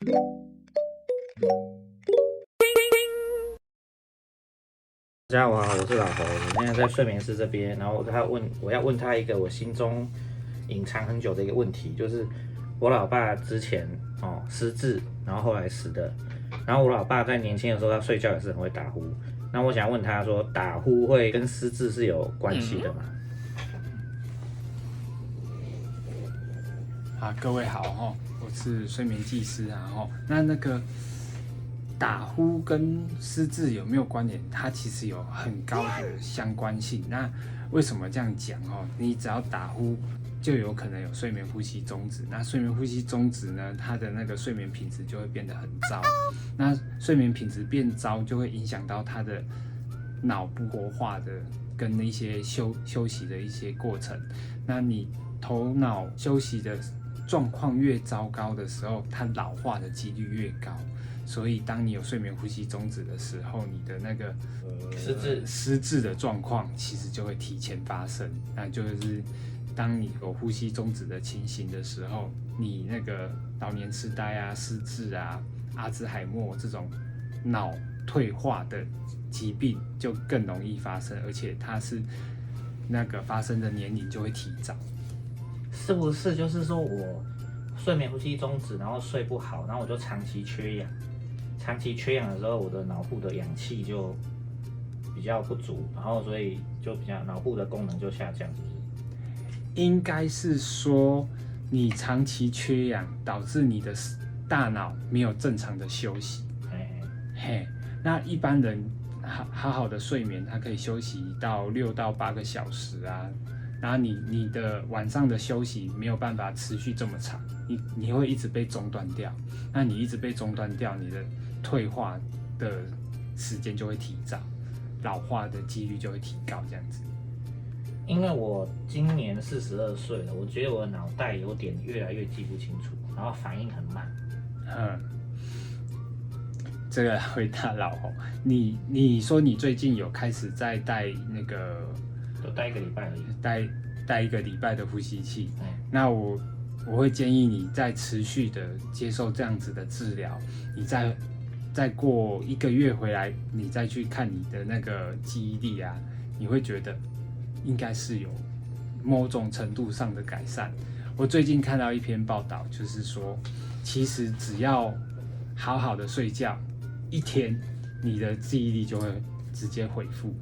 大家好，我是老侯，我现在在睡眠室这边，然后我要问他一个我心中隐藏很久的一个问题，就是我老爸之前失智，然后后来死的，然后我老爸在年轻的时候他睡觉也是很会打呼，那我想问他说，打呼会跟失智是有关系的吗？各位好哈，我是睡眠技师啊哈。那个打呼跟失智有没有关联？它其实有很高的相关性。那为什么这样讲哦？你只要打呼，就有可能有睡眠呼吸中止。那睡眠呼吸中止呢，它的那个睡眠品质就会变得很糟。那睡眠品质变糟，就会影响到它的脑部活化的跟一些休息的一些过程。那你头脑休息的状况越糟糕的时候，它老化的几率越高。所以，当你有睡眠呼吸中止的时候，你的那个失智的状况其实就会提前发生。那就是当你有呼吸中止的情形的时候，你那个老年痴呆啊、失智啊、阿兹海默这种脑退化的疾病就更容易发生，而且它是那个发生的年龄就会提早。是不是就是说我睡眠呼吸中止，然后睡不好，然后我就长期缺氧？长期缺氧的时候，我的脑部的氧气就比较不足，然后所以就比较脑部的功能就下降，是不是？应该是说你长期缺氧导致你的大脑没有正常的休息。嘿，那一般人好好的睡眠，他可以休息到6到8个小时啊。然后你的晚上的休息没有办法持续这么长，你会一直被中断掉。那你一直被中断掉，你的退化的时间就会提早，老化的几率就会提高，这样子。因为我今年42岁了，我觉得我的脑袋有点越来越记不清楚，然后反应很慢。这个回答老侯，你说你最近有开始在戴那个，就戴1个礼拜而已，戴1个礼拜的呼吸器。那我会建议你再持续的接受这样子的治疗，你再过1个月回来，你再去看你的那个记忆力啊，你会觉得应该是有某种程度上的改善。我最近看到一篇报道，就是说，其实只要好好的睡觉，1天你的记忆力就会直接恢复。